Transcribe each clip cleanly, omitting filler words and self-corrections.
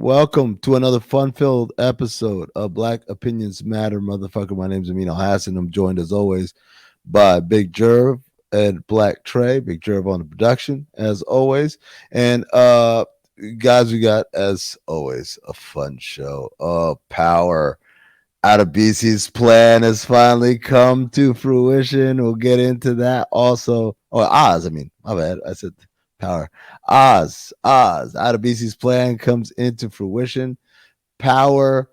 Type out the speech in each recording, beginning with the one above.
Welcome to another fun-filled episode of Black Opinions Matter, motherfucker. My name's Amin Hassan. I'm joined as always by Big Jerv and Blk Tray. Big Jerv on the production, as always. And guys, we got, as always, a fun show. Power. Adebisi's plan has finally come to fruition. We'll get into that also. Oh, Oz, my bad. I said Power. Oz. Adebisi's plan comes into fruition. Power.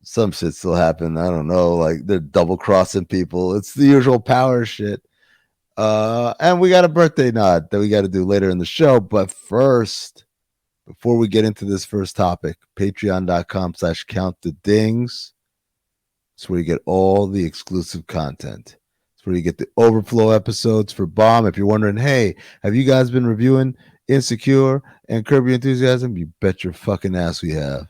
Some shit still happen. I don't know. Like they're double crossing people. It's the usual Power shit. And we got a birthday nod that we got to do later in the show. But first, before we get into this first topic, patreon.com/countthedings. It's where you get all the exclusive content. It's where you get the overflow episodes for BOMM. If you're wondering, hey, have you guys been reviewing Insecure and Curb Your Enthusiasm? You bet your fucking ass we have.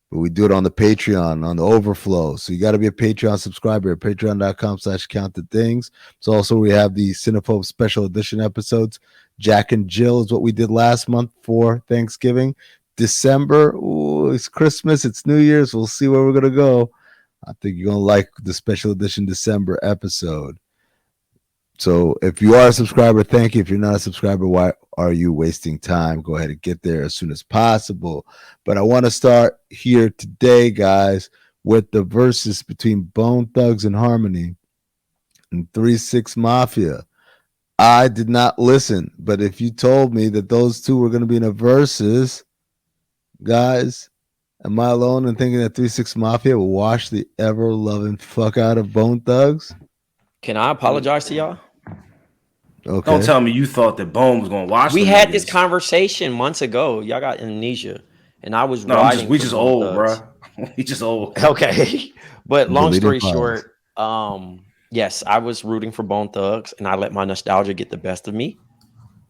But we do it on the Patreon, on the overflow. So you got to be a Patreon subscriber at patreon.com/countthedings. It's also where we have the Cinephobe special edition episodes. Jack and Jill is what we did last month for Thanksgiving. December, ooh, it's Christmas, it's New Year's. We'll see where we're going to go. I think you're going to like the special edition December episode. So if you are a subscriber, thank you. If you're not a subscriber, why are you wasting time? Go ahead and get there as soon as possible. But I want to start here today, guys, with the versus between Bone Thugs and Harmony and 3-6 Mafia. I did not listen, but if you told me that those two were going to be in a versus, guys, am I alone in thinking that 3-6 Mafia will wash the ever-loving fuck out of Bone Thugs? Can I apologize to y'all? Okay. Don't tell me you thought that Bone was going to wash. We had this conversation months ago. Y'all got amnesia, and I was riding. We just old, bro. We just old. Okay, but long story short, yes, I was rooting for Bone Thugs, and I let my nostalgia get the best of me.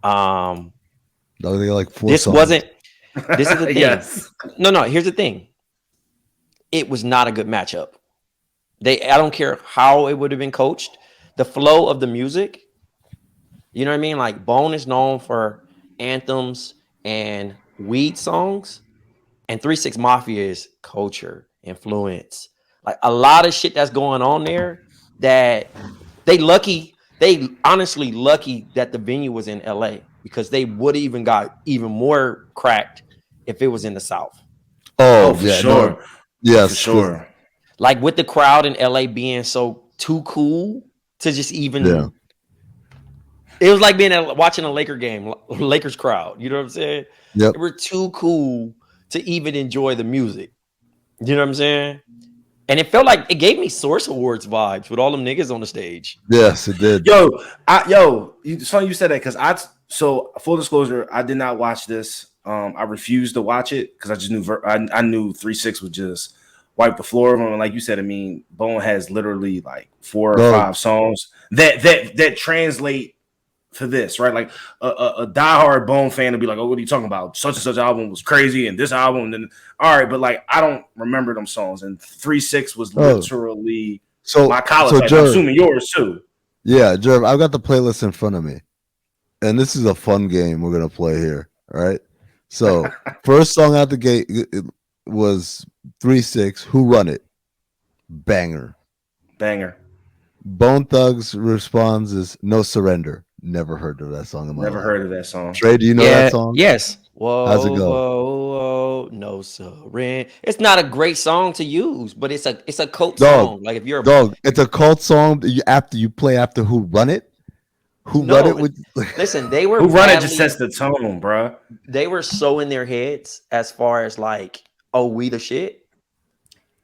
Like this songs. Wasn't. This is the thing. Yes. No. Here's the thing. It was not a good matchup. I don't care how it would have been coached. The flow of the music, you know what I mean? Like Bone is known for anthems and weed songs, and 3-6 Mafia is culture, influence, like a lot of shit that's going on there. That they honestly lucky that the venue was in LA, because they would have even got even more cracked if it was in the South. Oh, for sure. No. Yes, for sure. Like with the crowd in LA being so too cool to just even. Yeah. It was like watching a Lakers crowd. You know what I'm saying? Yep. They were too cool to even enjoy the music. You know what I'm saying? And it felt like it gave me Source Awards vibes with all them niggas on the stage. Yes, it did. It's funny you said that, because so full disclosure, I did not watch this. I refused to watch it because I just knew I knew 3-6 would just wipe the floor of them. And like you said, Bone has literally like 4 or 5 songs that translate to this, right? Like a diehard Bone fan would be like, "Oh, what are you talking about? Such and such album was crazy, and this album." And then, all right, but like I don't remember them songs. And 3-6 was literally my college. I'm assuming yours too. Yeah, Jerv, I've got the playlist in front of me, and this is a fun game we're gonna play here. All right. So first song out the gate was 3-6. Who Run It? Banger. Bone Thugs responds is No Surrender. Never heard of that song in my life. Never heard of that song. Trey, do you know that song? Yes. Whoa, how's it go? Whoa, no surrender. It's not a great song to use, but it's a cult song. Like if you're it's a cult song that you play after Who Run It. Listen, they were Who Run It just sets the tone, bro. They were so in their heads as far as like, oh, we the shit,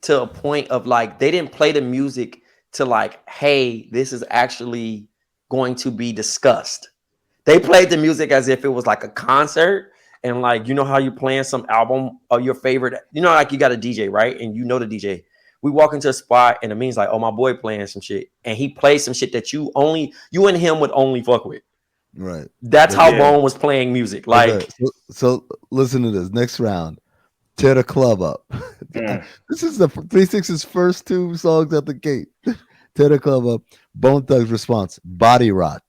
to a point of like they didn't play the music to like, hey, this is actually going to be discussed. They played the music as if it was like a concert, and like, you know how you playing some album of your favorite, you know, like you got a DJ, right? And you know the DJ. We walk into a spot and it means like, oh, my boy playing some shit, and he plays some shit that you and him would only fuck with. Right. That's how Bone was playing music. Like, okay. So listen to this. Next round, Tear the Club Up. This is the 3-6's first 2 songs at the gate. Tear the Club Up. Bone Thugs response, Body Rot.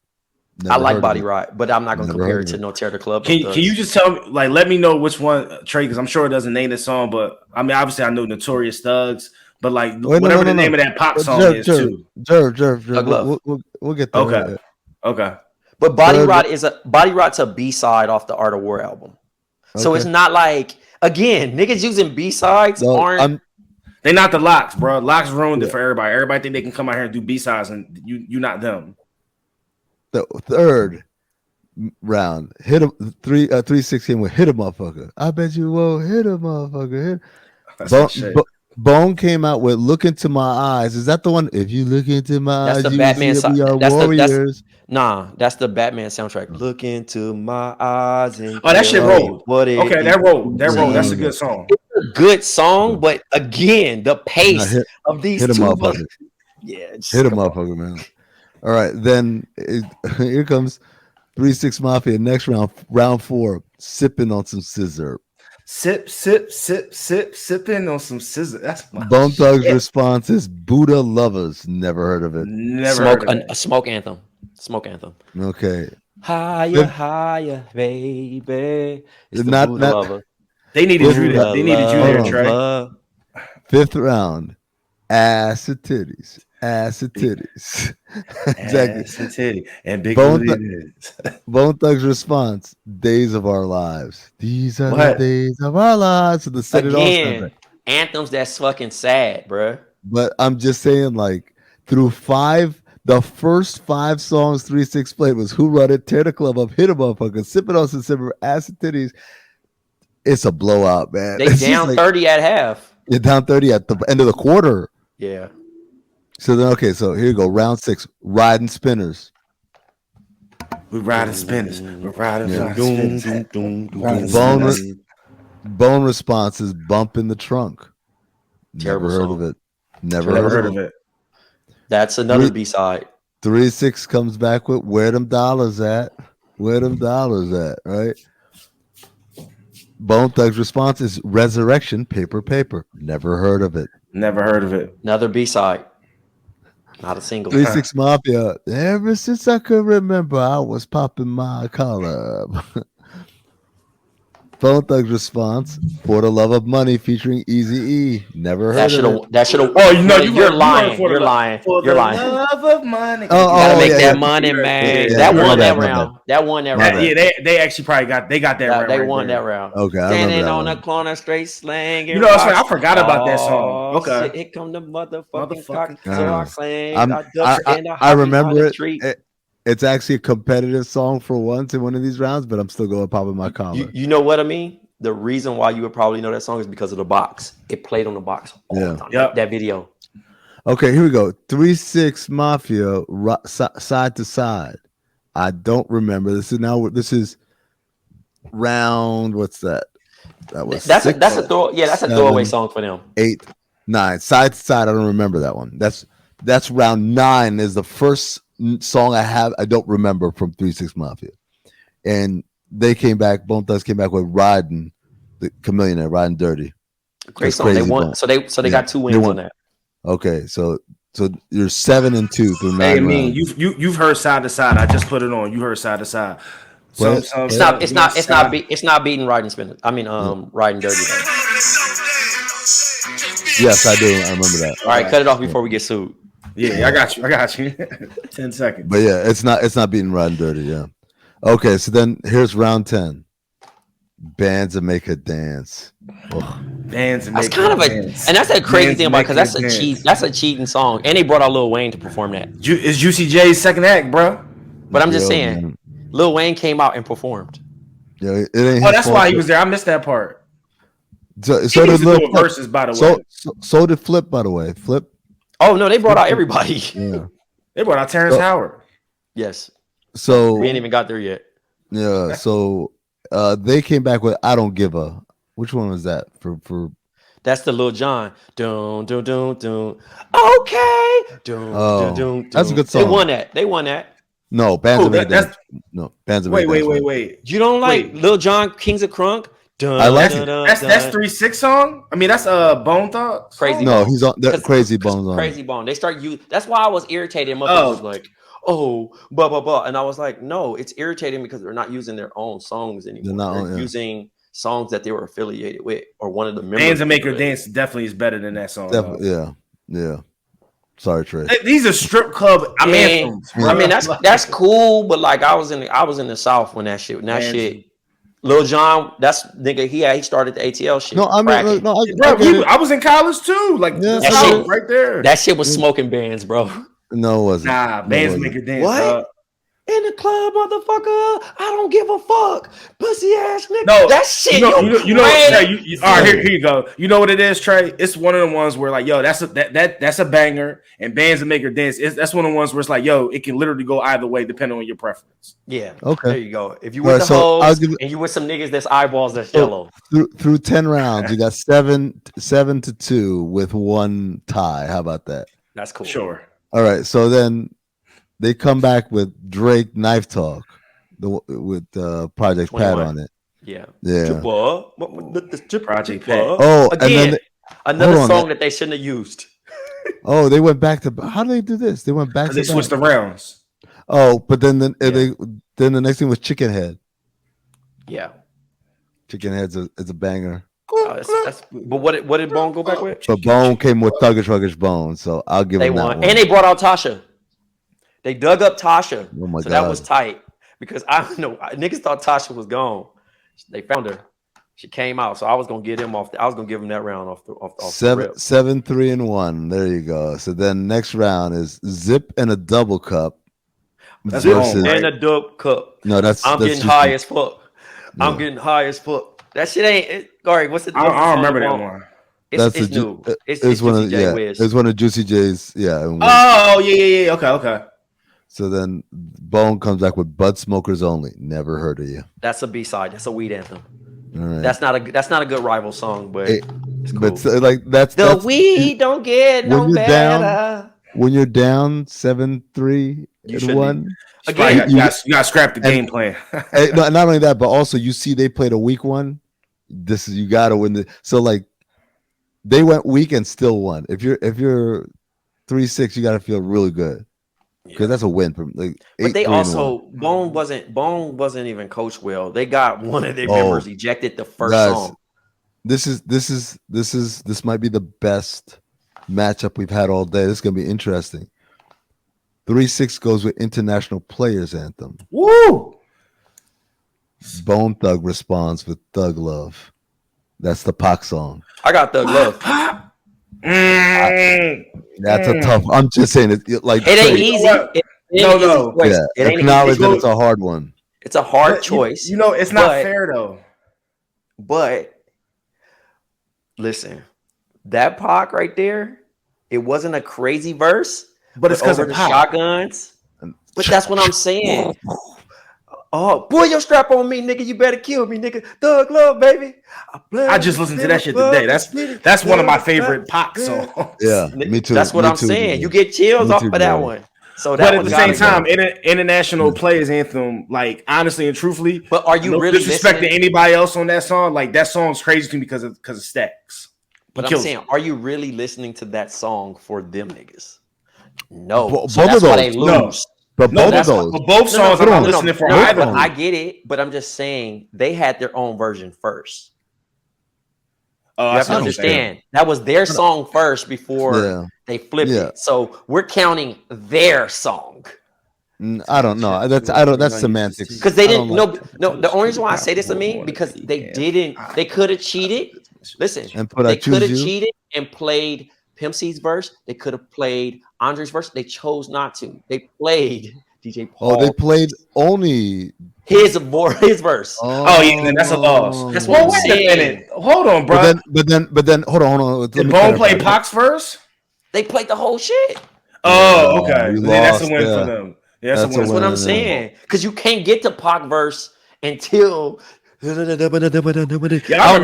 I like Body Rot, but I'm not gonna compare it to No Tear the Club. Can you just tell me, like, let me know which one, Trey? Because I'm sure it doesn't name the song, but I mean, obviously, I know Notorious Thugs, but like, whatever the name of that pop song is, too. Jerv. We'll get there. Okay. But Body Rot's a B-side off the Art of War album, so it's not like, again, niggas using B-sides aren't. They not the Locks, bro. Locks ruined it for everybody. Everybody think they can come out here and do B-sides, and you not them. The third round, hit him 3-6 him with hit a motherfucker. I bet you won't hit a motherfucker. Bone came out with "Look Into My Eyes." Is that the one? If you look into my eyes, that's the Batman side. That's the Batman soundtrack. Look into my eyes and that shit rolled. That rolled. That's a good song. It's a good song, but again, the pace of these hit two motherfucker. Hit a motherfucker, man. All right, then here comes 3 6 Mafia. Next round, round 4, sipping on some scissor. Sipping on some scissor. That's my Bone Thugs' response is Buddha Lovers. Never heard of it. A smoke anthem. Smoke anthem. Okay. Higher, baby. It's the not Buddha Lover. They needed you there, Trey. Fifth round, ass and titties. Exactly. Ass and titty and big Bone Thugs' response: "Days of Our Lives. These are the days of our lives." So the anthems that's fucking sad, bro. But I'm just saying, like, through the first 5 songs 3 6 played was "Who Run It," "Tear the Club Up," "Hit a Motherfucker," "Sipping on some Silver," "Ass and Titties." It's a blowout, man. They down 30 at half. You're down 30 at the end of the quarter. Yeah. So then, okay, so here you go. Round 6, riding spinners. We riding spinners. We're riding spinners. Bone response is "Bump in the Trunk." Terrible Never heard song. of it. Never heard of it. That's another B-side. 3 6 comes back with "Where Them Dollars At?" Where them dollars at, right? Bone Thugs' response is "Resurrection," Paper. Never heard of it. Never heard of it. Another B-side. Not a single. 3 6 Mafia. Ever since I could remember, I was popping my collar. Bone Thugs' response: "For the Love of Money," featuring Eazy-E. Never heard of it. That should have. Oh, you're lying. You're lying. For the love of money. Gotta make that money, man. That won that round. Yeah, they actually probably got that round. They won that round. Okay, standing on the corner, straight slang. You know, I forgot about that song. Okay, here come the motherfucking cock. So I sang. I remember it. It's actually a competitive song for once in one of these rounds, but I'm still going popping my collar. You know what I mean? The reason why you would probably know that song is because of the box. It played on the box all the time. Yep. That video. Okay, here we go. 3 6 Mafia, side to side. I don't remember. This is round. What's that? That was that's a throwaway song for them. 8, 9, side to side. I don't remember that one. That's round 9. Is the first song I don't remember from 3 6 Mafia, and they came back. Bone Thugs came back with "Riding," the Chameleon, "Riding Dirty." Great song. They won. So they got 2 wins on that. Okay, so you're 7-2 through 9. Hey, I mean, you've heard "Side to Side." I just put it on. You heard "Side to Side." It's not beating "Riding Spin." I mean, "Riding Dirty." Though. Yes, I do. I remember that. All right, cut it off before we get sued. Yeah, I got you. 10 seconds. But yeah, it's not beating "Riding Dirty." Yeah. Okay, so then here's round 10. Bands that make a dance. Bands that that's make kind of dance. And that's a crazy thing about it, because that's a cheating song, and they brought out Lil Wayne to perform that. It's Juicy J's second act, bro. But I'm just saying, man. Lil Wayne came out and performed. Yeah, it ain't that's why he was there. I missed that part. So did Lil Versus, by the way. So did Flip, by the way. Flip. Oh no, they brought out everybody. Yeah, they brought out Terrence Howard. Yes. So we ain't even got there yet. Yeah. So they came back with "I Don't Give a." Which one was that for? That's the Lil Jon. Dun. Okay. Dun. That's a good song. They won that. No, Bands of Make Dance. No, Bands of Make Dance. Wait. You don't like Lil Jon, Kings of Crunk? I like it. That's 3 6 song. I mean, that's Bone Thugs. Crazy. No, he's on that Crazy Bones on. Crazy Bone. They start you. That's why I was irritated. Motherfuckers was like, blah blah blah, and I was like, no, it's irritating because they're not using their own songs anymore. They're using songs that they were affiliated with or one of the members. Bands that Make Her Dance definitely is better than that song. Yeah. Sorry, Trey. These are strip club anthems. I mean, that's cool, but like I was in the South when that shit. Lil Jon, that's nigga. He started the ATL shit. No, I mean, I was in college too. Like that shit right there. That shit was smoking bands, bro. No, it wasn't. Nah, Bands Make Her Dance. What? In the club, motherfucker. I don't give a fuck. Pussy ass nigga. No, that shit. You know Trey, all right, here you go. You know what it is, Trey? It's one of the ones where like, yo, that's a banger, and Bands That Make Her Dance. That's one of the ones where it's like, yo, it can literally go either way depending on your preference. Yeah. Okay. There you go. If you with the hoes and you with some niggas that's eyeballs that's yellow. Through 10 rounds, you got 7-2 with one tie. How about that? That's cool. Sure. All right. So then they come back with Drake Knife Talk, with Project 21. Pat on it. Yeah. Project Pat. Oh, again, and then another song that they shouldn't have used. Oh, they went back to. How do they do this? They went back. They switched the rounds. Oh, but then the next thing was Chicken Head. Yeah. Chicken Head's a banger. But what did Bone go back with? But Bone came with Thuggish Bone, so I'll give them that one. And they brought out Tasha. They dug up Tasha. Oh my God. That was tight because I don't know. Niggas thought Tasha was gone. They found her. She came out, so I was gonna get him off. I was gonna give him that round off the 7-3-1. There you go. So then next round is Zip and a Double Cup. That's versus, right? And a dope cup. No, that's I'm getting high as fuck. Yeah. I'm getting high as fuck. That shit ain't. All right, what's the? I don't remember that one. It's new. It's one of Wiz. It's one of Juicy J's. Yeah. Oh yeah. Okay. So then Bone comes back with Bud Smokers Only. Never heard of you. That's a B-side. That's a weed anthem. All right. That's not a good rival song, but it's cool. But like that's weed don't get no better. When you're down 7-3-1. Again, you got to scrap the game plan. Not only that, but also you see they played a weak one. You got to win so like they went weak and still won. If you're 3-6, you got to feel really good. Because that's a win from like. But they also Bone wasn't even coached well. They got one of their members ejected the first song. This might be the best matchup we've had all day. This is gonna be interesting. 3-6 goes with International Players Anthem. Woo! Bone Thug responds with Thug Love. That's the Pac song. I got Thug Love. That's a tough. I'm just saying it ain't easy. No. Yeah, acknowledge that it's a hard one. It's a hard choice. It's not fair though. But listen, that Pac right there, it wasn't a crazy verse, but it's because of the shotguns. But that's what I'm saying. Oh, pull your strap on me, nigga. You better kill me, nigga. Thug Love, baby. I just listened to that shit today. That's one of my favorite Pac songs. Yeah, me too. That's what I'm saying. You get chills off of that one. So but at the same time, International Players Anthem, like honestly and truthfully, but are you really disrespecting anybody else on that song? Like that song's crazy to me because of Stacks. But I'm saying, are you really listening to that song for them niggas? No. Both of those. They lose. No. But both songs I'm not listening for either. I get it, but I'm just saying they had their own version first. You have to understand that was their song first before they flipped it. So we're counting their song. I don't know. That's semantics. Because they didn't. No. The only reason why I say this to me because they didn't. They could have cheated. Listen, they could have cheated and played Pimp C's verse. They could have played Andre's verse. They chose not to. They played DJ Paul. Oh, they played only his verse. Oh yeah, then that's a loss. That's what I'm saying. Hold on, bro. But then hold on. Did Bone play Pac's verse? They played the whole shit. Oh, okay. Then that's a win for them. Yeah, that's what I'm saying. Because you can't get to Pac verse until. I don't know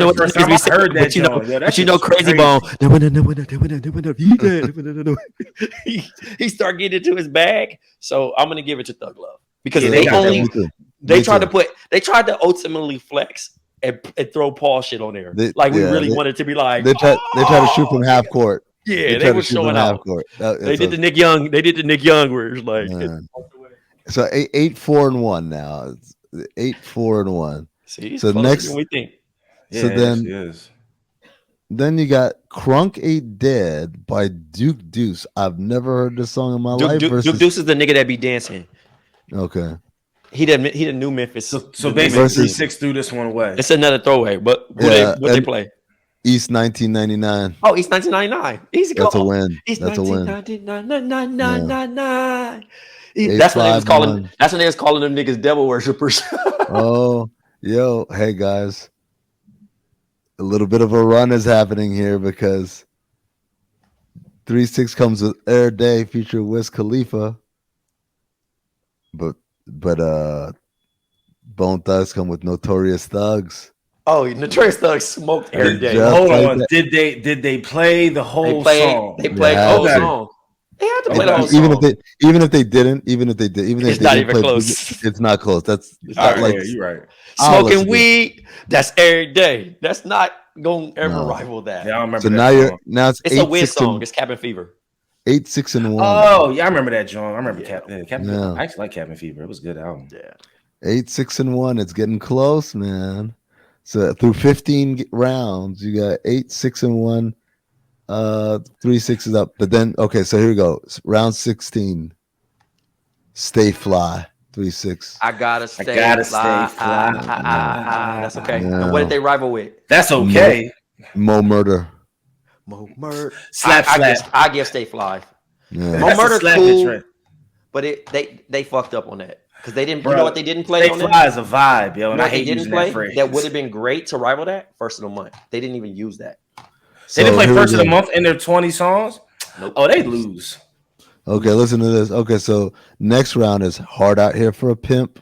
what the first we heard that, but you know, Crazy Bone. He started getting into his bag, so I'm gonna give it to Thug Love because they tried to ultimately flex and throw Paul shit on there. We wanted to be like they tried to shoot from half court. Yeah, they were showing out. They did the Nick Young. Where it's like So 8-4-1 now. It's 8-4-1. See, he's so closer next, than we think. Yeah, so then, it is. then you got Crunk Ain't Dead by Duke Deuce. I've never heard this song in my life. Duke Deuce is the nigga that be dancing. Okay. He the new Memphis. So basically, 3-6 threw this one away. It's another throwaway, but what they play? East 1999. Oh, East 1999. Easy call. That's a win. East That's a win. 1999. Yeah. That's when they was calling. That's when they was calling them niggas devil worshippers. Oh, yo, hey guys. A little bit of a run is happening here because 3-6 comes with Air Day featuring Wiz Khalifa. But Bone Thugs come with Notorious Thugs. Oh, Notorious Thugs smoked Air Day. Hold on. Did they play the whole song? They played the whole song. They had to play the whole song. Even if they did, it's not even close. It's not close. That's like you're right. Smoking weed, that's Every Day. That's not going to ever rival that. Yeah, I remember. So that now it's a Wiz song. It's Cabin Fever. 8-6-1. Oh yeah, I remember that, John. I remember Cabin Yeah. Fever. I actually like Cabin Fever. It was a good album. Yeah. 8-6-1. It's getting close, man. So through 15 rounds, you got 8-6-1. 3-6 is up. But then so here we go. Round 16. Stay Fly. 3-6. I gotta stay fly. That's okay. Yeah. And what did they rival with? That's okay. Mo Murder. Slap. I give Stay Fly. Yeah. Mo Murder cool, but they fucked up on that because they didn't. You know what they didn't play Stay on Fly that? is a vibe, yo. And I hate they didn't using play that phrase. that would have been great to rival that first of the month. They didn't even use that. They didn't play first of the month in their 20 songs. Nope. Oh, they lose. Okay, listen to this. Okay, so next round is Hard Out Here for a Pimp.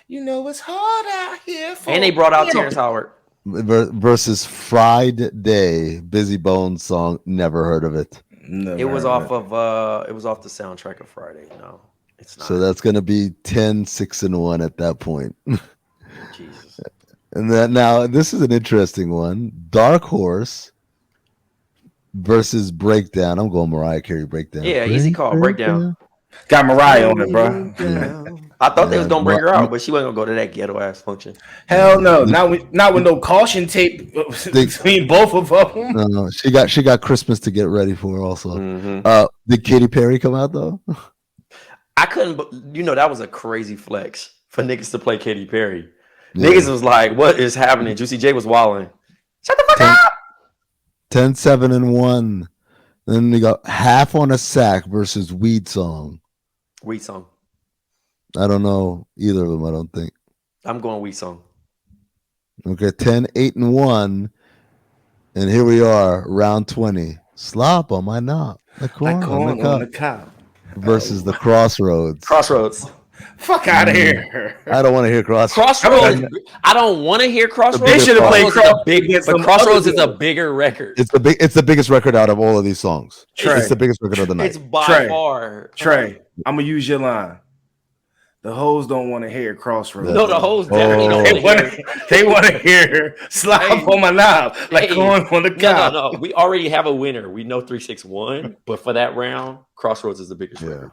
You know it's hard out here for and they brought out Terrence Howard versus Friday, Busy Bones song. Never heard of it. It was off the soundtrack of Friday. No, it's not. So that's gonna be 10-6-1 at that point. Jesus. And then now this is an interesting one. Dark Horse versus Breakdown. I'm going Mariah Carey Breakdown. Yeah, easy call. Breakdown. Got Mariah on it, bro. Yeah. I thought they was gonna bring her out, but she wasn't gonna go to that ghetto ass function. Hell no, not with no caution tape between both of them. No, she got Christmas to get ready for also. Mm-hmm. Did Katy Perry come out though? I couldn't. That was a crazy flex for niggas to play Katy Perry. Yeah. Niggas was like, "What is happening?" Juicy J was wilding. Shut the fuck up. 10-7-1. Then they got Half on a Sack versus Weed Song. Weed Song. I don't know either of them. I don't think. I'm going Weed Song. Okay, 10-8-1, and here we are, round 20. Slop on my knob, the corn on the cup. Versus the Crossroads. Fuck out of here. I don't want to hear Crossroads. I don't want to hear Crossroads. They should have played Crossroads. But Crossroads is a bigger record. It's the biggest record out of all of these songs. Trey. It's the biggest record of the night. It's by far. Trey, I'm gonna use your line. The hoes don't want to hear Crossroads. No, the hoes definitely don't want to hear. They want to hear Slap on my knob, like corn on the cob. No. We already have a winner. We know 3-6-1, but for that round, Crossroads is the biggest record.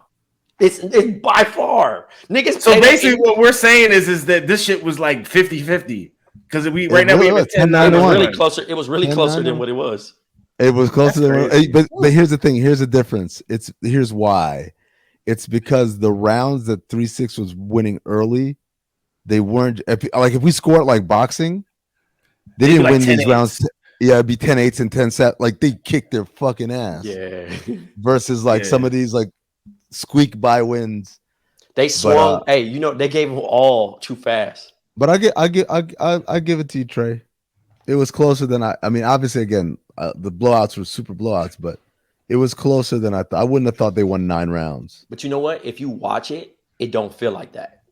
It's by far. Niggas. So basically what we're saying is that this shit was like 50-50. Because we have 10-9. It was really closer. It was really closer than what it was. It was closer than but here's the thing. Here's the difference. Here's why. It's because the rounds that 3-6 was winning early, they weren't if we score it like boxing, they didn't win these rounds. Yeah, it'd be 10-8 and 10-7. Like they kicked their fucking ass. Yeah. Versus some of these like squeak by wins. They swung. They gave them all too fast. But I give it to you, Trey. It was closer than I mean, obviously, again, the blowouts were super blowouts, but it was closer than I thought. I wouldn't have thought they won 9 rounds. But you know what? If you watch it, it don't feel like that.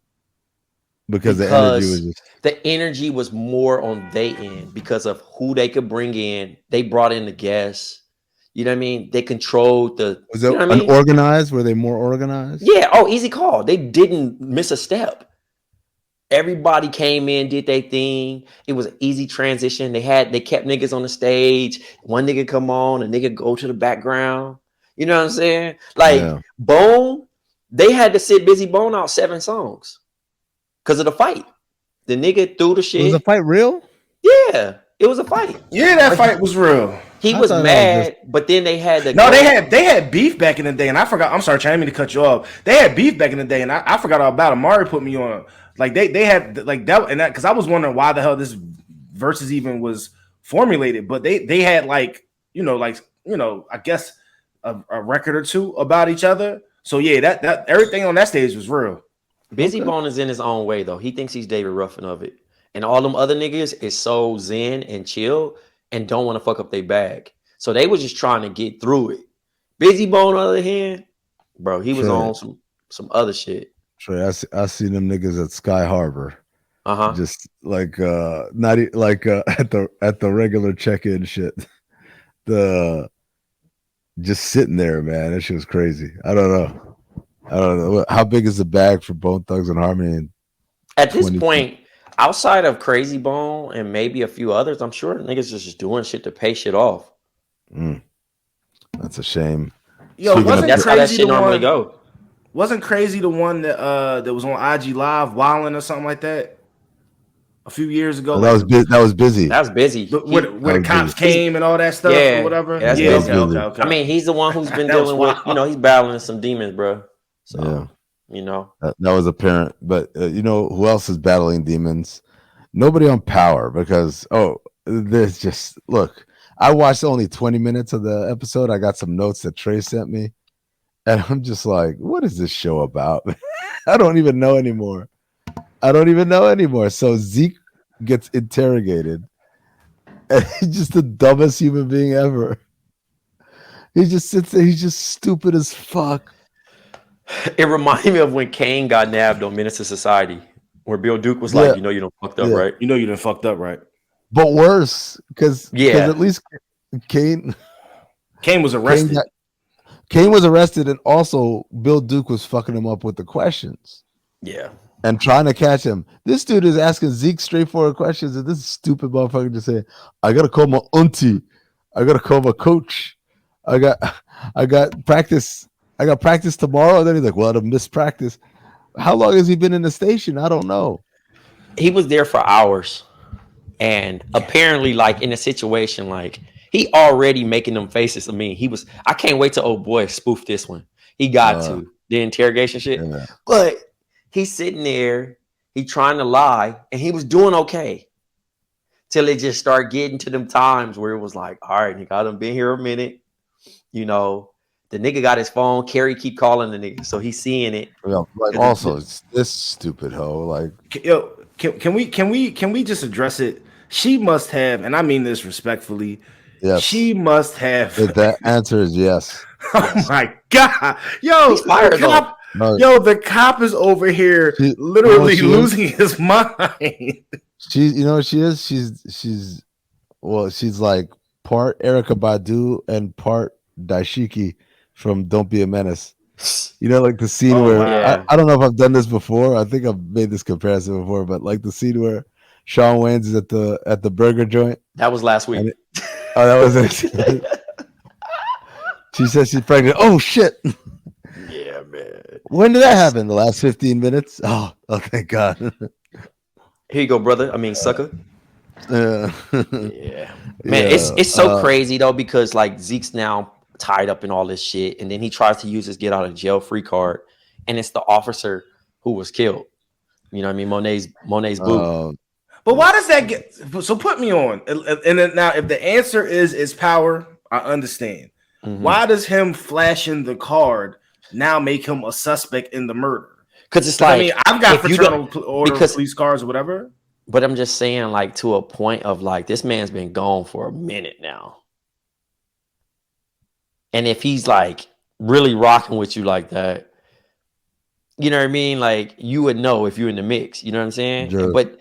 Because the energy was the energy was more on their end because of who they could bring in. They brought in the guests. You know what I mean? They controlled the. Was it unorganized? Were they more organized? Yeah. Oh, easy call. They didn't miss a step. Everybody came in, did their thing. It was an easy transition. They kept niggas on the stage. One nigga come on, a nigga go to the background. You know what I'm saying? Like BOMM, They had to sit Busy Bone out 7 songs because of the fight. The nigga threw the shit. Was the fight real? Yeah, it was a fight. Yeah, that fight was real. He was mad, but then they had the they had beef back in the day, and I forgot. I'm sorry, Trey, I didn't mean to cut you off. They had beef back in the day, and I forgot all about it. Mari put me on. Like they had like that, and that because I was wondering why the hell this Verzuz even was formulated, but they had I guess a record or two about each other. So yeah, that everything on that stage was real. Busy Bone is in his own way though. He thinks he's David Ruffin of it, and all them other niggas is so zen and chill and don't want to fuck up their bag. So they was just trying to get through it. Busy Bone, on the other hand, bro, he was on some other shit. Trey, I seen them niggas at Sky Harbor. Just like not like at the regular check-in shit. Just sitting there, man. That shit was crazy. I don't know. How big is the bag for Bone Thugs and Harmony? At this point, outside of Crazy Bone and maybe a few others, I'm sure niggas just doing shit to pay shit off. That's a shame. Yo, that's how that shit normally go. Wasn't Crazy the one that was on IG Live wilding or something like that a few years ago? That was busy. That was busy. Where the cops came and all that stuff or whatever. Yeah, okay. I mean, he's the one who's been dealing with, he's battling some demons, bro. So, that was apparent. But who else is battling demons? Nobody on Power because there's just look. I watched only 20 minutes of the episode. I got some notes that Trey sent me. And I'm just like, what is this show about? I don't even know anymore. So Zeke gets interrogated. And he's just the dumbest human being ever. He just sits there. He's just stupid as fuck. It reminded me of when Kane got nabbed on Menace to Society. Where Bill Duke was like, you done fucked up, right? You know you done fucked up, right? But worse. Because at least Kane was arrested. Kane was arrested, and also Bill Duke was fucking him up with the questions. Yeah. And trying to catch him. This dude is asking Zeke straightforward questions, and this stupid motherfucker just saying, I gotta call my auntie. I gotta call my coach. I got practice. I got practice tomorrow. And then he's like, well, I'd missed practice. How long has he been in the station? I don't know. He was there for hours. And apparently, like, in a situation like he already making them faces. I mean, I can't wait till old boy spoof this one. He got to the interrogation shit. Yeah. But he's sitting there, he trying to lie, and he was doing okay. Till it just started getting to them times where it was like, all right, nigga, I done been here a minute. The nigga got his phone. Carrie keep calling the nigga, so he's seeing it. Yeah, like also this stupid hoe. Like, yo, can we just address it? She must have, and I mean this respectfully. Yes. She must have. The answer is yes. Oh my god, yo, the cop is over here literally losing his mind. She's like part Erykah Badu and part Daishiki from Don't Be a Menace. Like the scene where I don't know if I've done this before. I think I've made this comparison before, but like the scene where Shawn Wayans is at the burger joint. That was last week. That was it. She says she's pregnant. Oh shit. Yeah, man. When did that happen? The last 15 minutes? Oh, thank God. Here you go, brother. I mean, sucker. Yeah. Man, it's so crazy though, because like Zeke's now tied up in all this shit, and then he tries to use his get out of jail free card, and it's the officer who was killed. You know what I mean? Monet's boo. But why does that get so? Put me on. And then now, if the answer is power, I understand. Mm-hmm. Why does him flashing the card now make him a suspect in the murder? Because it's like, I mean, I've got fraternal order police cars or whatever. But I'm just saying, like, to a point of like, this man's been gone for a minute now. And if he's like really rocking with you like that, you know what I mean? Like, you would know if you're in the mix. You know what I'm saying? Sure. But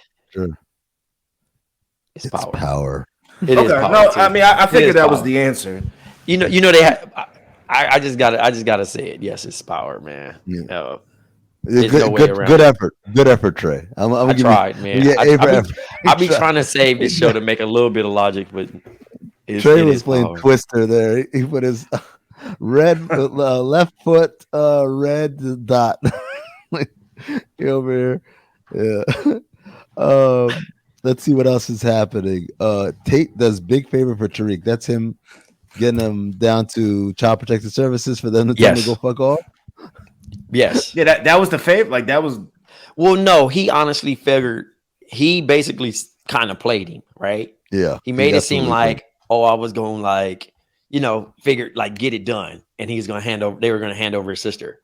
it's power. It is power. No, too. I mean, I figured that was the answer. You know, they have. I just gotta say it. Yes, it's power, man. Yeah. Good effort, Trey. I tried, man. I be trying to save this show to make a little bit of logic, but Trey was playing power. Twister there. He put his red left foot red dot. He over here. Yeah. Let's see what else is happening. Tate does big favor for Tariq. That's him getting him down to Child Protective Services for them to tell him to go fuck off. Yes. Yeah, that was the favor. Like that was. Well, no, he honestly figured he basically kind of played him, right? Yeah. He made it seem like, oh, I was going like, figured like get it done, and he was going to hand over. They were going to hand over his sister.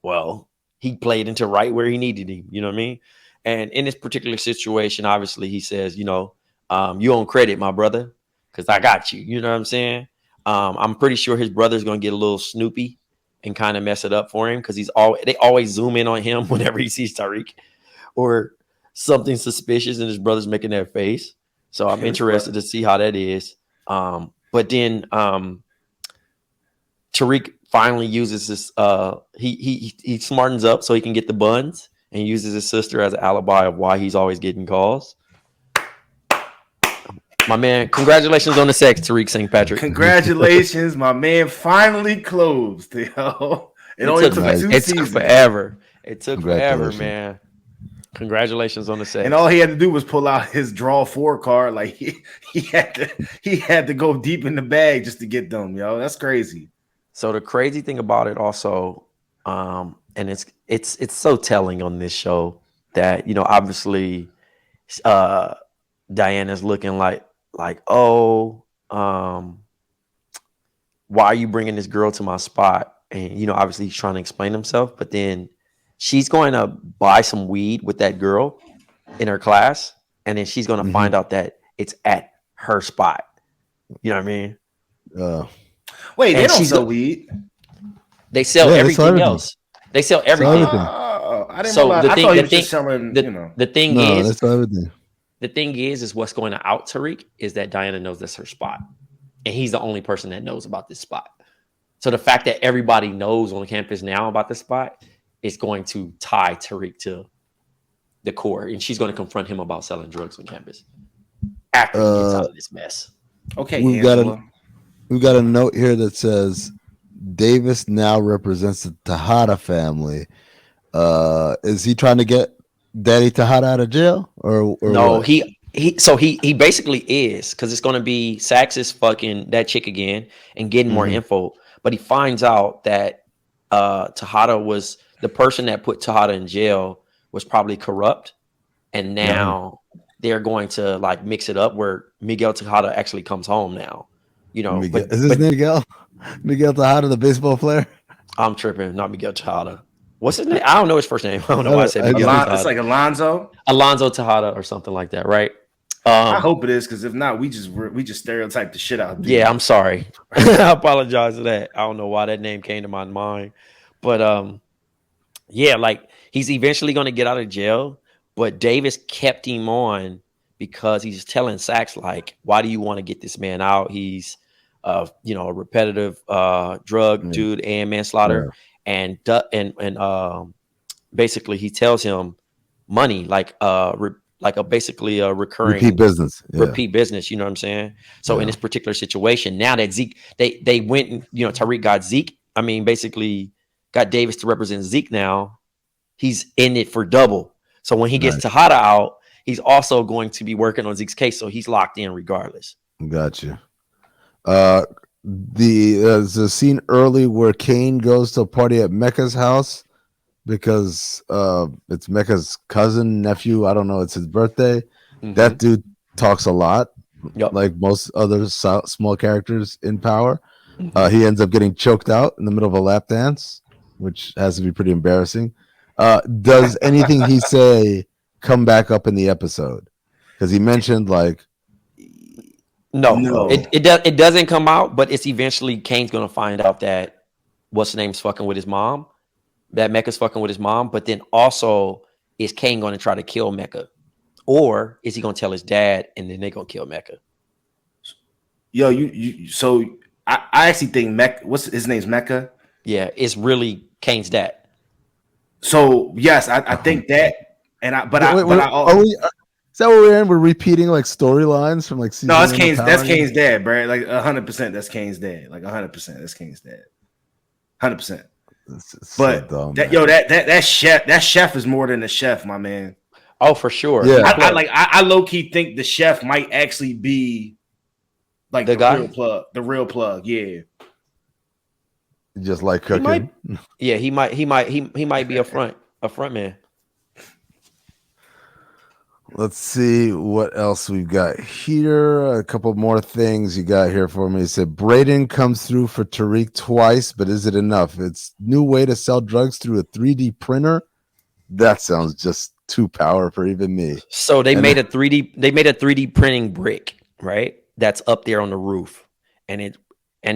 Well, he played into right where he needed him. You know what I mean? And in this particular situation, obviously, he says, you own credit, my brother, because I got you. You know what I'm saying? I'm pretty sure his brother's going to get a little snoopy and kind of mess it up for him because they always zoom in on him whenever he sees Tariq or something suspicious, and his brother's making that face. So I'm interested to see how that is. But then Tariq finally uses this. He smartens up so he can get the buns and uses his sister as an alibi of why he's always getting calls. My man, congratulations on the sex, Tariq St. Patrick. Congratulations, my man finally closed. Yo. It only took 2 seasons. It took forever. It took forever, man. Congratulations on the sex. And all he had to do was pull out his draw 4 card. Like he had to go deep in the bag just to get them, yo. That's crazy. So the crazy thing about it also, and it's so telling on this show that, obviously Diana's looking like, oh, why are you bringing this girl to my spot? And, obviously he's trying to explain himself, but then she's going to buy some weed with that girl in her class. And then she's going to find out that it's at her spot. You know what I mean? Wait, they don't sell weed. They sell everything else. They sell everything. I didn't know. I thought he was just selling, The thing is what's going to out Tariq is that Diana knows that's her spot. And he's the only person that knows about this spot. So the fact that everybody knows on campus now about this spot is going to tie Tariq to the core. And she's going to confront him about selling drugs on campus after he gets out of this mess. Okay, we've got a note here that says Davis now represents the Tejada family. Is he trying to get Daddy Tejada out of jail? Or no, what? he basically is, because it's going to be Sax is fucking that chick again and getting more info. But he finds out that Tejada was the person that put Tejada in jail was probably corrupt, and now they're going to like mix it up where Miguel Tejada actually comes home now. Miguel, is his name Miguel? Miguel Tejada, the baseball player? I'm tripping, not Miguel Tejada. What's his name? I don't know his first name. I don't know why I said Miguel Tejada. It's like Alonzo Tejada or something like that, right? I hope it is, because if not, we just stereotype the shit out of people. Yeah, I'm sorry. I apologize for that. I don't know why that name came to my mind, but yeah, like he's eventually going to get out of jail, but Davis kept him on because he's telling Sax like, why do you want to get this man out? He's a repetitive drug dude and manslaughter, and basically he tells him money like basically a recurring repeat business. You know what I'm saying? So in this particular situation, now that Zeke, they went and Tariq got Zeke. I mean, basically got Davis to represent Zeke. Now he's in it for double. So when he gets Tejada out, he's also going to be working on Zeke's case. So he's locked in regardless. Got you. There's a scene early where Kane goes to a party at Mecca's house because it's Mecca's cousin, nephew. I don't know. It's his birthday. That dude talks a lot, like most other small characters in Power. He ends up getting choked out in the middle of a lap dance, which has to be pretty embarrassing. Does anything he say come back up in the episode? Because he mentioned like, no. It doesn't come out, but it's eventually Kane's gonna find out that what's the name's fucking with his mom, that Mecca's fucking with his mom. But then also, is Kane gonna try to kill Mecca, or is he gonna tell his dad and then they gonna kill Mecca? Yo, so I actually think Mecca. What's his name's Mecca? Yeah, it's really Kane's dad. So yes, I think that, and is that what we're in? We're repeating like storylines from like season. No, that's Kane's dad, bro. Like 100%. That's Kane's dad. Like 100%. That's Kane's dad. 100%. But so dumb, that chef is more than a chef, my man. Oh, for sure. Yeah, I low key think the chef might actually be like the real plug. Yeah, just like cooking. He might be a front man. Let's see what else we've got here. A couple more things you got here for me. He said Brayden comes through for Tariq twice, but is it enough? It's new way to sell drugs through a 3D printer. That sounds just too powerful for even me. So they made a 3D printing brick, right? That's up there on the roof, and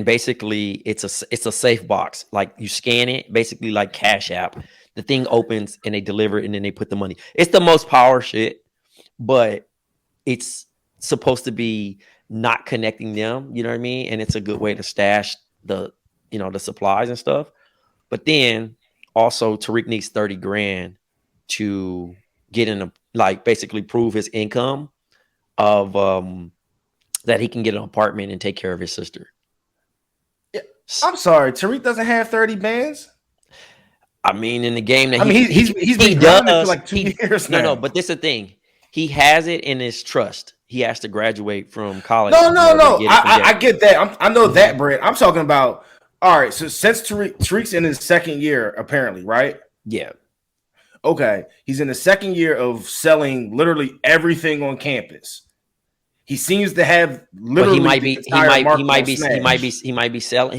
basically it's a safe box. Like you scan it, basically like Cash App. The thing opens and they deliver it, and then they put the money. It's the most power shit. But it's supposed to be not connecting them, you know what I mean? And it's a good way to stash the supplies and stuff. But then also Tariq needs 30 grand to get in basically prove his income of that he can get an apartment and take care of his sister. Yeah. I'm sorry, Tariq doesn't have 30 bands. I mean, in the game that he's been doing it for like 2 years now. No, but this is the thing. He has it in his trust. He has to graduate from college. No. I get that. I know that, Brett. I'm talking about. All right. So since Tariq's in his second year, apparently, right? Yeah. Okay. He's in the second year of selling literally everything on campus. He seems to have literally. But he might be selling. He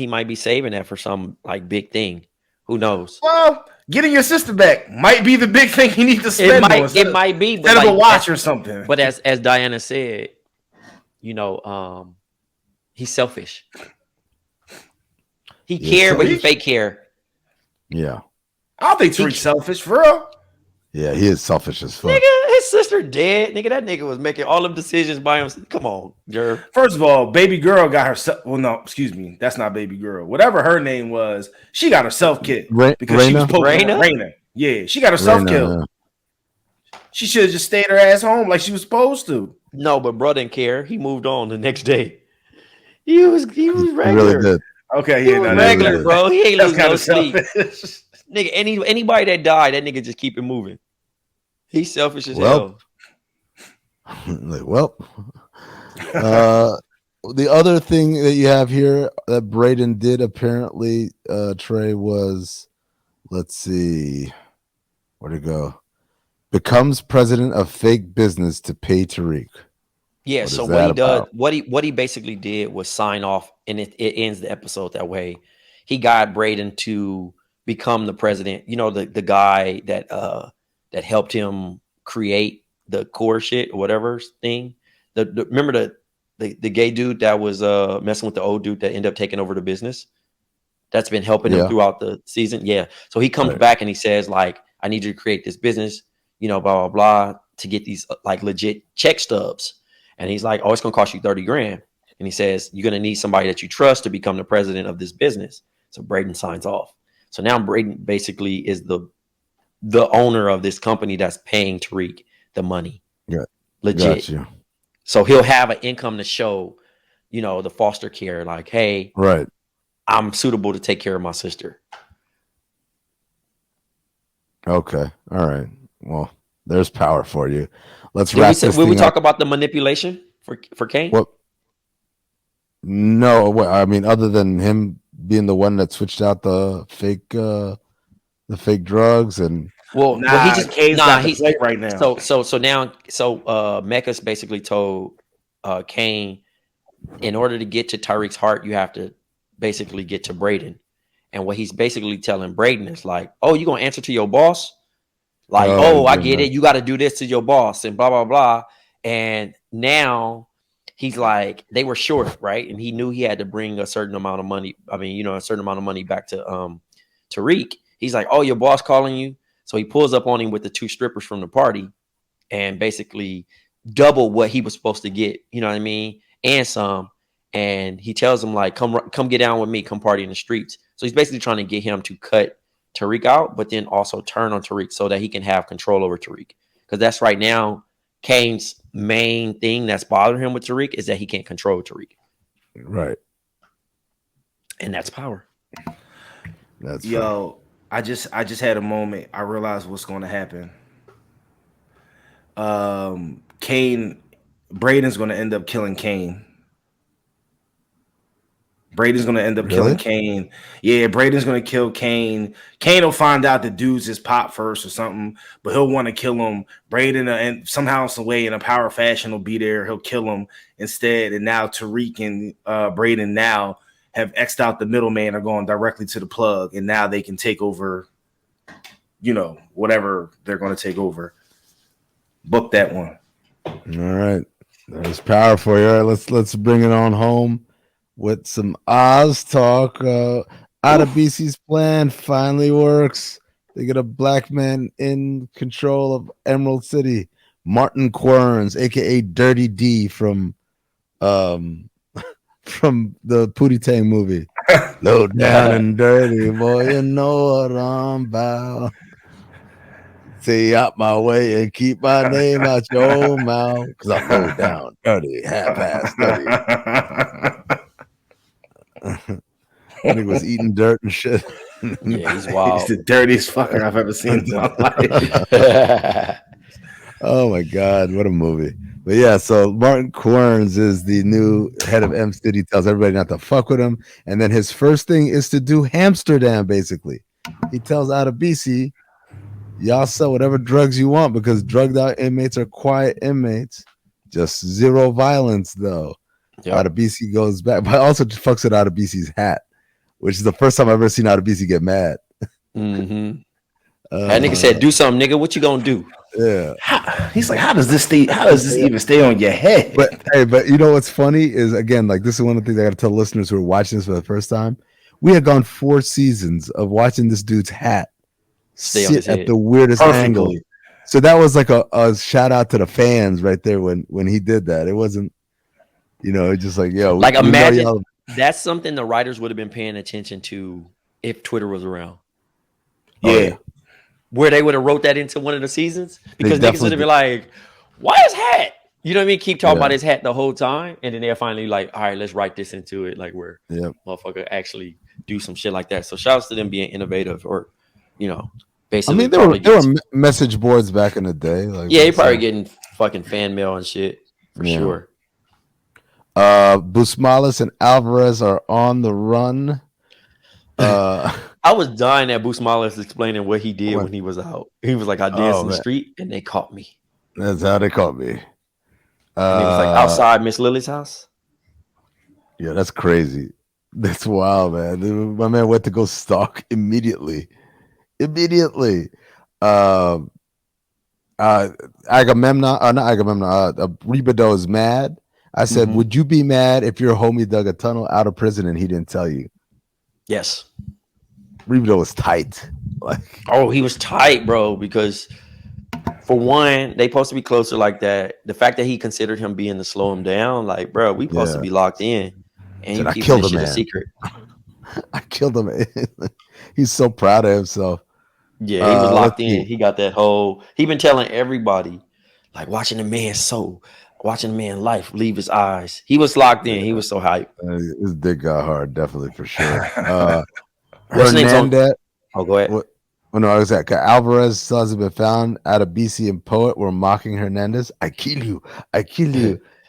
might be saving that for some like big thing. Who knows? Well, getting your sister back might be the big thing he needs to spend. It might be, instead of a watch or something. But as Diana said, he's selfish. He care, but he fake care. Yeah, I don't think Tariq's selfish, for real. Yeah, he is selfish as fuck. Nigga, his sister dead. Nigga, that nigga was making all them decisions by himself. Come on, Jerv. First of all, baby girl got herself. Well, no, excuse me. That's not baby girl. Whatever her name was, she got herself killed because she was Raina. Yeah, she got herself killed. Yeah. She should have just stayed her ass home like she was supposed to. No, but bro didn't care. He moved on the next day. He was regular. He really did. Okay, he was regular, bro. He ain't lose no sleep. Nigga, anybody that died, that nigga just keep it moving. He's selfish as hell. The other thing that you have here that Brayden did apparently, Trey, was, let's see, where'd it go? Becomes president of fake business to pay Tariq. Yeah, so what he does, what he basically did was sign off, and it ends the episode that way. He got Brayden to become the president. You know, the guy that helped him create the core shit or whatever thing. Remember the gay dude that was messing with the old dude that ended up taking over the business? That's been helping him throughout the season. Yeah. So he comes back and he says, like, I need you to create this business, blah, blah, blah, to get these like legit check stubs. And he's like, oh, it's gonna cost you 30 grand. And he says, you're gonna need somebody that you trust to become the president of this business. So Brayden signs off. So now Brayden basically is the owner of this company that's paying Tariq the money. Yeah. Legit. Gotcha. So he'll have an income to show, the foster care, like, hey, right, I'm suitable to take care of my sister. Okay. All right. Well, there's power for you. Let's wrap this thing up. Will we talk about the manipulation for Kane? What? No, I mean, other than him being the one that switched out the fake drugs and Kane's got the plate right now. So Mecca's basically told Kane, in order to get to Tariq's heart, you have to basically get to Brayden. And what he's basically telling Brayden is like, oh, you gonna answer to your boss? Like, I get it. You got to do this to your boss and blah, blah, blah. And now he's like, they were short, right? And he knew he had to bring a certain amount of money. I mean, a certain amount of money back to Tariq. He's like, oh, your boss calling you. So he pulls up on him with the two strippers from the party and basically double what he was supposed to get. You know what I mean? And some. And he tells him like, come get down with me. Come party in the streets. So he's basically trying to get him to cut Tariq out, but then also turn on Tariq so that he can have control over Tariq. Because that's right now Kane's main thing that's bothering him with Tariq is that he can't control Tariq. Right. And that's power. That's Yo, I just had a moment. I realized what's going to happen. Brayden's going to end up killing Kane. Brayden's going to end up killing Kane. Yeah, Brayden's going to kill Kane. Kane will find out the dude's his pop first or something, but he'll want to kill him. Brayden, and somehow, some way, in a power fashion, will be there. He'll kill him instead. And now Tariq and Brayden now have X'd out the middleman, are going directly to the plug, and now they can take over, whatever they're going to take over. Book that one. All right. That was powerful. All right, let's bring it on home with some Oz talk. Adebisi's plan finally works. They get a black man in control of Emerald City. Martin Querns, aka Dirty D from the Pootie Tang movie. Low down and dirty, boy, you know what I'm about. Stay out my way and keep my name out your mouth, because I low down, dirty, half-ass dirty. Nigga was eating dirt and shit. Yeah, he's wild. He's the dirtiest fucker I've ever seen in my life. Oh my god, what a movie! But yeah, so Martin Querns is the new head of M City. Tells everybody not to fuck with him, and then his first thing is to do Amsterdam. Basically, he tells Adebisi, y'all sell whatever drugs you want because drugged out inmates are quiet inmates. Just zero violence, though. Yep. Adebisi goes back, but also fucks with Adebisi's hat, which is the first time I've ever seen Adebisi get mad. Mm-hmm. That nigga said, "Do something, nigga. What you gonna do?" Yeah. He's like, how does this even stay on your head? But you know what's funny is, again, like, this is one of the things I got to tell listeners who are watching this for the first time. We had gone 4 seasons of watching this dude's hat sit at the weirdest angle. So that was like a shout out to the fans right there when he did that. It wasn't, just like, yo, like, imagine that's something the writers would have been paying attention to if Twitter was around. Yeah. Where they would have wrote that into one of the seasons, because niggas would have been like, why is hat? You know what I mean? Keep talking about his hat the whole time, and then they're finally like, all right, let's write this into it, like where motherfucker actually do some shit like that. So shouts to them being innovative, or basically. I mean, there were message boards back in the day. Like, yeah, you're probably getting fucking fan mail and shit for sure. Busmalis and Alvarez are on the run. I was dying at Busmalis explaining what he did when he was out. He was like, I danced in the street and they caught me. That's how they caught me. And he was like, outside Miss Lily's house. Yeah, that's crazy. That's wild, man. My man went to go stalk immediately. Agamemnon, Rebado is mad. I said, would you be mad if your homie dug a tunnel out of prison and he didn't tell you? Yes. Rebado was tight. Like, he was tight, bro, because for one, they supposed to be closer like that. The fact that he considered him being to slow him down, like, bro, we supposed to be locked in. And you keep this shit a secret. I killed him. He's so proud of himself. Yeah, he was locked in. He got that whole. He been telling everybody, like, watching the man's soul, watching the man's life leave his eyes. He was locked in. He was so hyped. His dick got hard, definitely, for sure. Hernandez. Oh, go ahead. No, I was at Alvarez still hasn't been found. Adebisi and Poet were mocking Hernandez. I kill you.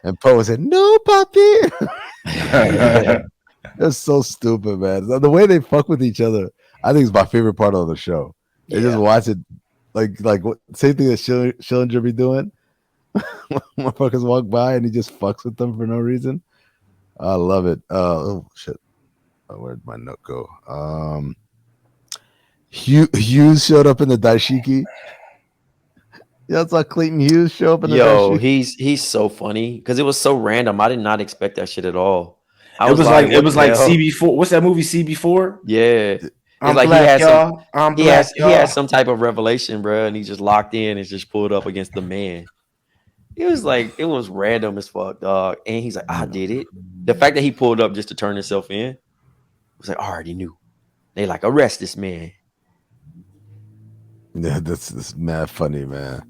And Poet said, "No, papi." That's so stupid, man. The way they fuck with each other, I think, is my favorite part of the show. They just watch it, like same thing that Schillinger be doing. Motherfuckers walk by and he just fucks with them for no reason. I love it. Oh shit, where'd my note go? Hughes showed up in the daishiki. Yeah, it's like Clayton Hughes show up in the daishiki. He's so funny because it was so random. I did not expect that shit at all. It was like CB4. What's that movie, CB4? Yeah. I'm like black, he had some type of revelation, bro, and he just locked in and just pulled up against the man. It was like, it was random as fuck, dog. And he's like, I did it. The fact that he pulled up just to turn himself in was like, I already knew. They like, arrest this man. Yeah, that's mad funny, man.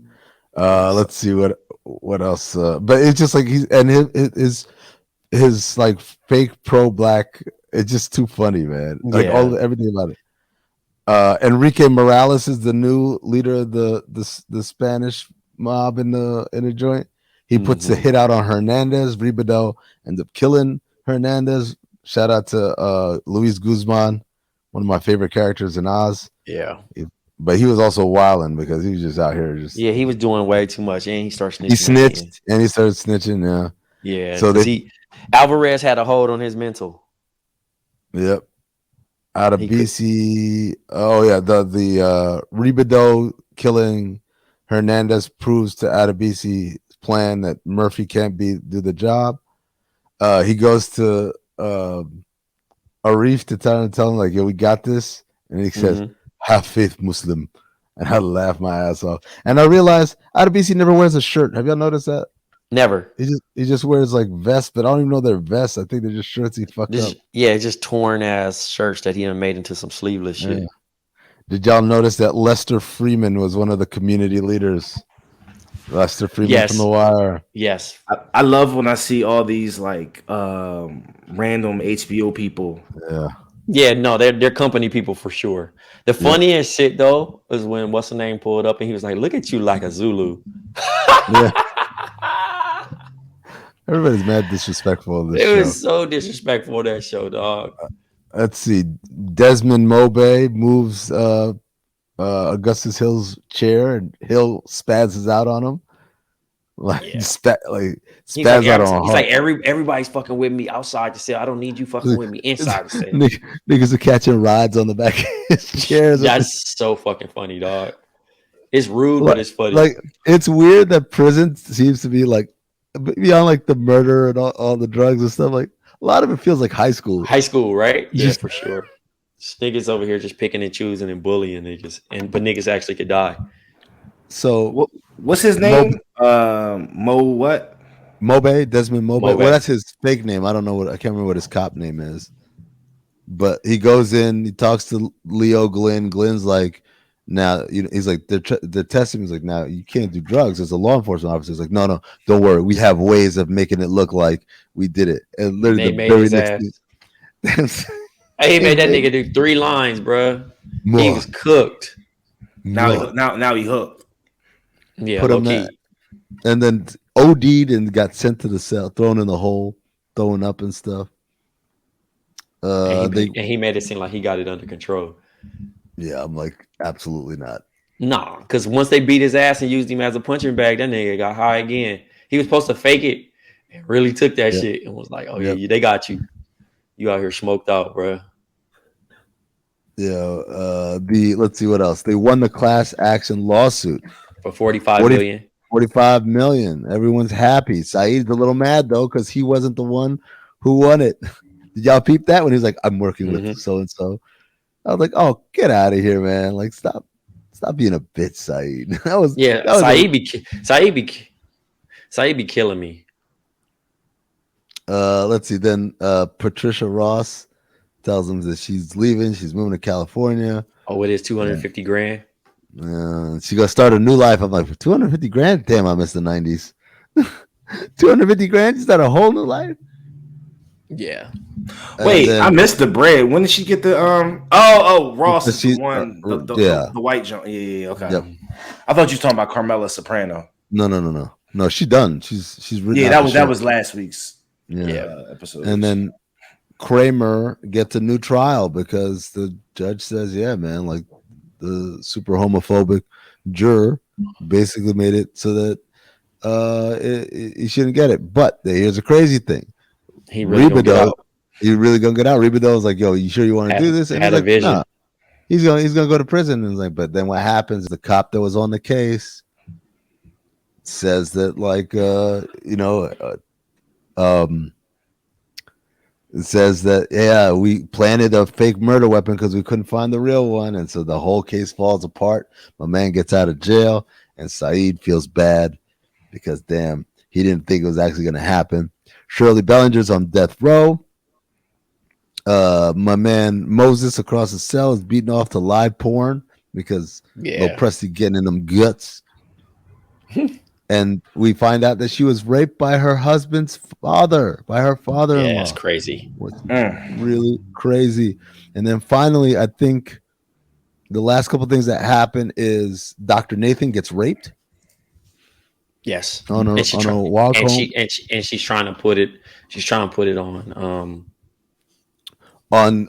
Let's see what else. But it's just like his like fake pro black. It's just too funny, man. Like everything about it. Enrique Morales is the new leader of the Spanish mob in the joint. He puts the hit out on Hernandez. Ribido ends up killing Hernandez. Shout out to Luis Guzman, one of my favorite characters in Oz. Yeah. But he was also wilding because he was just out here. He was doing way too much, and he started snitching. He snitched and he started snitching. Yeah. So Alvarez had a hold on his mental. Yep. Adebisi. Oh yeah, the Ribido killing Hernandez proves to Adebisi's plan that Murphy can't do the job. He goes to Arif to tell him like, "Yo, we got this," and he says, "Have faith, Muslim," and I laugh my ass off. And I realized Adebisi never wears a shirt. Have y'all noticed that? Never. He just wears like vests, but I don't even know they're vests. I think they're just shirts he fucked up. Yeah, just torn ass shirts that he done made into some sleeveless shit. Yeah. Did y'all notice that Lester Freeman was one of the community leaders? Lester Freeman from The Wire. Yes. I love when I see all these like random HBO people. Yeah. Yeah, no, they're company people for sure. The funniest shit though is when what's the name pulled up and he was like, "Look at you like a Zulu." Yeah. Everybody's mad disrespectful of this show. It was so disrespectful, that show, dog. Let's see. Desmond Mobay moves Augustus Hill's chair, and Hill spazzes out on him. Spazzes out on him. He's like, everybody's fucking with me outside the cell. I don't need you fucking with me inside the cell. Niggas are catching rides on the back of his chairs. That's so fucking funny, dog. It's rude, but it's funny. Like, it's weird that prison seems to be like, beyond like the murder and all the drugs and stuff, like a lot of it feels like high school. High school, right? Yeah, for sure. Niggas over here just picking and choosing and bullying niggas, but niggas actually could die. So what's his name? Mobay, Desmond Mobay. Well, that's his fake name. I don't know I can't remember what his cop name is. But he goes in, he talks to Leo Glenn. Glenn's like, now, he's like, they're testing. He's like, now you can't do drugs as a law enforcement officer. He's like, no, don't worry. We have ways of making it look like we did it. And literally, they made his ass. He made that nigga do 3 lines, bro. He was cooked. Now he hooked. Yeah, put him that. And then OD'd and got sent to the cell, thrown in the hole, throwing up and stuff. And he made it seem like he got it under control. Yeah, I'm like, absolutely not. Nah, because once they beat his ass and used him as a punching bag, that nigga got high again. He was supposed to fake it and really took that shit and was like, oh, yeah, they got you. You out here smoked out, bro. Yeah. Let's see what else. They won the class action lawsuit for $45 million. $45 million. Everyone's happy. Saeed's a little mad though, because he wasn't the one who won it. Did y'all peep that when he was like, I'm working with so and so? I was like, oh, get out of here, man. Like, stop being a bitch, Saeed. Saeed be killing me. Let's see. Then Patricia Ross tells him that she's leaving. She's moving to California. Oh, it is 250 grand. She's gonna start a new life. I'm like, for 250 grand? Damn, I miss the 90s. 250 grand? You start a whole new life? Yeah. Wait, I missed the bread. When did she get the Ross is the one, the white junk. Yeah, okay. Yep. I thought you were talking about Carmela Soprano. No, she's done. She's written. Yeah, that was last week's episode. And then Kramer gets a new trial because the judge says, yeah, man, like the super homophobic juror basically made it so that he shouldn't get it. But here's a crazy thing. He really gonna get out. He really gonna get out. Ribido was like, yo, you sure you want to do this? And he's like, vision. Nah. He's gonna go to prison. And like, but then what happens? The cop that was on the case says that, like, it says that we planted a fake murder weapon because we couldn't find the real one, and so the whole case falls apart. My man gets out of jail, and Saeed feels bad because damn, he didn't think it was actually gonna happen. Shirley Bellinger's on death row. My man Moses across the cell is beaten off to live porn because Lil Presti getting in them guts. And we find out that she was raped by her husband's father, by her father-in-law. Yeah, that's crazy. Really crazy. And then finally, I think the last couple things that happen is Dr. Nathan gets raped. Yes, on a walk home. She's trying to put it. She's trying to put it on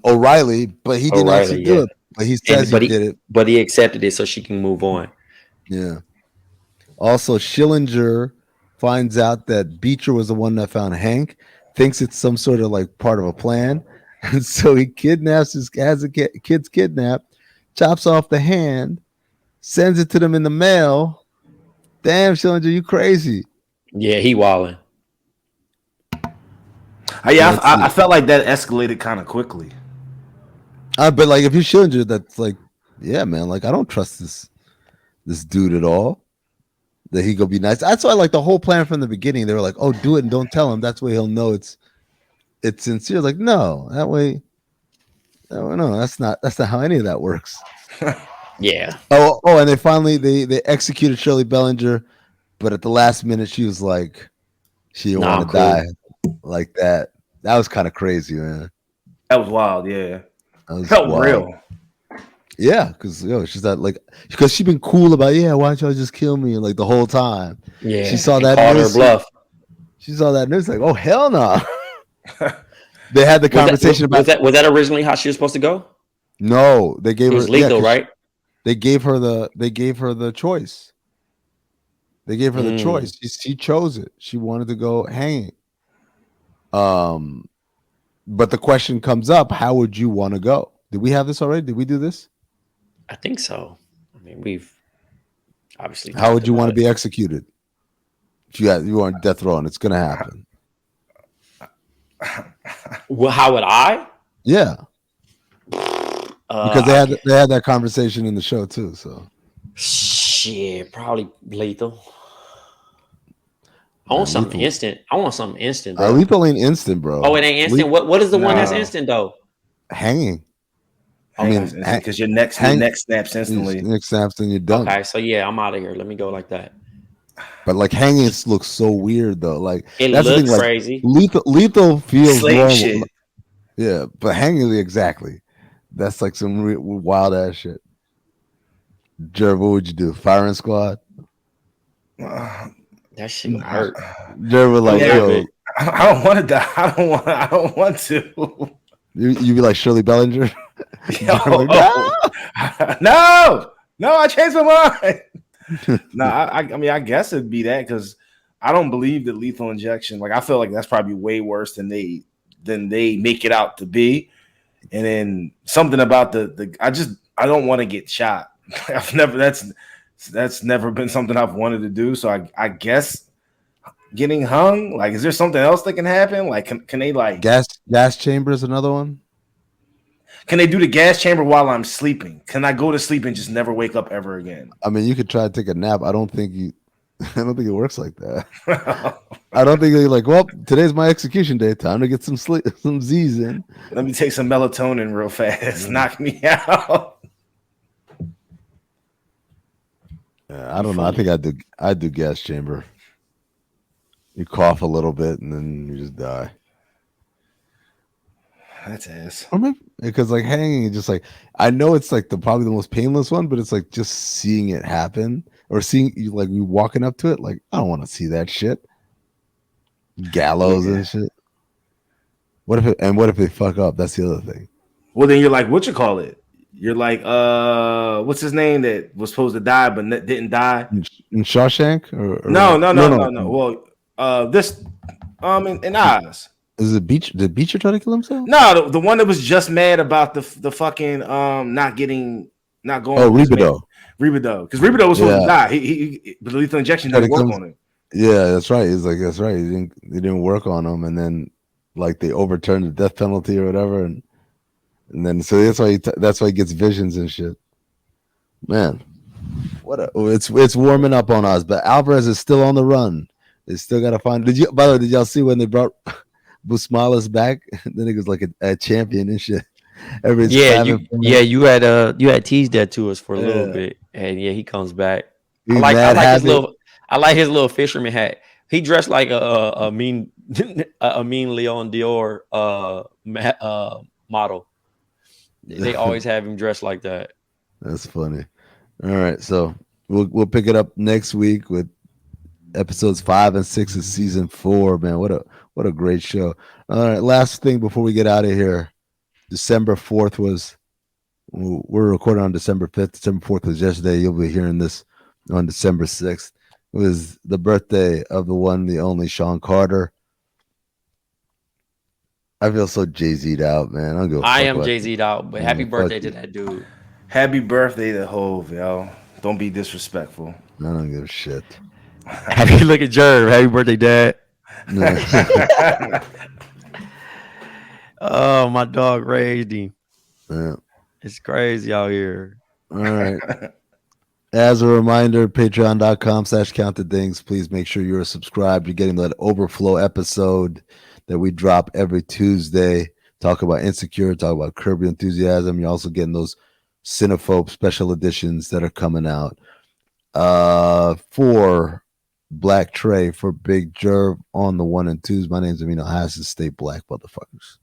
O'Reilly, but he didn't actually do it. But he says he did it. But he accepted it so she can move on. Yeah. Also, Schillinger finds out that Beecher was the one that found Hank, thinks it's some sort of like part of a plan. And so he kidnaps has the kids kidnapped, chops off the hand, sends it to them in the mail. Damn, Schillinger, you crazy. Yeah, he wilding. I felt like that escalated kind of quickly. But like if you're Schillinger, that's like, yeah, man, like I don't trust this dude at all. That he go be nice. That's why like the whole plan from the beginning. They were like, oh, do it and don't tell him. That's why he'll know it's sincere. Like, no, that way. No, that's not how any of that works. Yeah. Oh, and they finally they executed Shirley Bellinger, but at the last minute she was like, she didn't want to die like that. That was kind of crazy, man. That was wild. Yeah, that felt wild. Real. Yeah, because she's not like because she's been cool about why don't y'all just kill me like the whole time. Yeah, she saw that called her bluff. She saw that news like, oh hell no. They had the conversation about was that originally how she was supposed to go? No, they gave her lethal, right? They gave her the choice. They gave her the choice. She chose it. She wanted to go hanging. But the question comes up: how would you want to go? Did we have this already? Did we do this? I think so. I mean, we've obviously. How would you want to be executed? If you were on death row and it's going to happen. Well, how would I? Yeah. Because they had that conversation in the show too. So shit, probably lethal. I want something instant. Bro. Lethal ain't instant, bro. Oh, it ain't instant. What is the one that's instant though? Hanging. I mean, because your neck snaps instantly. Your neck snaps and you're done. Okay, so yeah, I'm out of here. Let me go like that. But like hanging looks so weird though. Like it that's looks the thing, like, crazy. Lethal feels normal. Shit. Yeah, but hanging exactly. That's like some wild ass shit. Jerv, what would you do? Firing squad? That shit would hurt. Jerv would like, yo, I don't want to die. I don't want to. You be like Shirley Bellinger? Like, no, I changed my mind. No, I mean, I guess it'd be that because I don't believe that lethal injection. Like, I feel like that's probably way worse than they make it out to be. And then something about I don't want to get shot. That's never been something I've wanted to do. So I guess getting hung. Like, is there something else that can happen? Like, can they like gas chamber is another one? Can they do the gas chamber while I'm sleeping? Can I go to sleep and just never wake up ever again? I mean, you could try to take a nap. I don't think it works like that. I don't think they're like, well, today's my execution day. Time to get some sleep, some Z's in. Let me take some melatonin real fast. Knock me out. Yeah, I don't know. I think I'd do gas chamber. You cough a little bit and then you just die. That's ass. Or maybe because like hanging, just like I know it's like probably the most painless one, but it's like just seeing it happen or seeing you like you walking up to it. Like I don't want to see that shit. Gallows and shit. What if they fuck up? That's the other thing. Well, then you're like, what you call it? You're like, what's his name that was supposed to die but didn't die? In Shawshank or no. Well, this in Oz. Is it Beecher? Did Beecher try to kill himself? No, the one that was just mad about the fucking not going. Oh, Rebadow, because Rebadow was supposed to die. He the lethal injection didn't work on him. Yeah, that's right. He's like, that's right. They didn't work on him, and then like they overturned the death penalty or whatever, and then so that's why he gets visions and shit. Man, it's warming up on us, but Alvarez is still on the run. They still gotta find. By the way, did y'all see when they brought Busmalis back? Then it was like a champion and shit. You had teased that to us for a little bit, and yeah, he comes back. I like his little fisherman hat. He dressed like a mean Leon Dior model. They always have him dressed like that. That's funny. All right, so we'll pick it up next week with episodes 5 and 6 of season 4. Man, what a great show. All right, last thing before we get out of here. December 4th was we're recording on December 5th. December 4th was yesterday. You'll be hearing this on December 6th. It was the birthday of the one, the only Sean Carter. I feel so Jay-Z'd out, man. I am Jay-Z'd out, but happy birthday to that dude. Happy birthday to Hov, yo. Don't be disrespectful. I don't give a shit. Happy look at Jerv. Happy birthday, Dad. Oh, my dog raised him. Yeah. It's crazy out here. All right. As a reminder, patreon.com/countedthings. Please make sure you're subscribed. You're getting that overflow episode that we drop every Tuesday. Talk about Insecure, talk about Curb Your Enthusiasm. You're also getting those Cinephobe special editions that are coming out. For Blk Tray, for Big Jerv on the 1 and 2s. My name's Amin. Stay black, motherfuckers.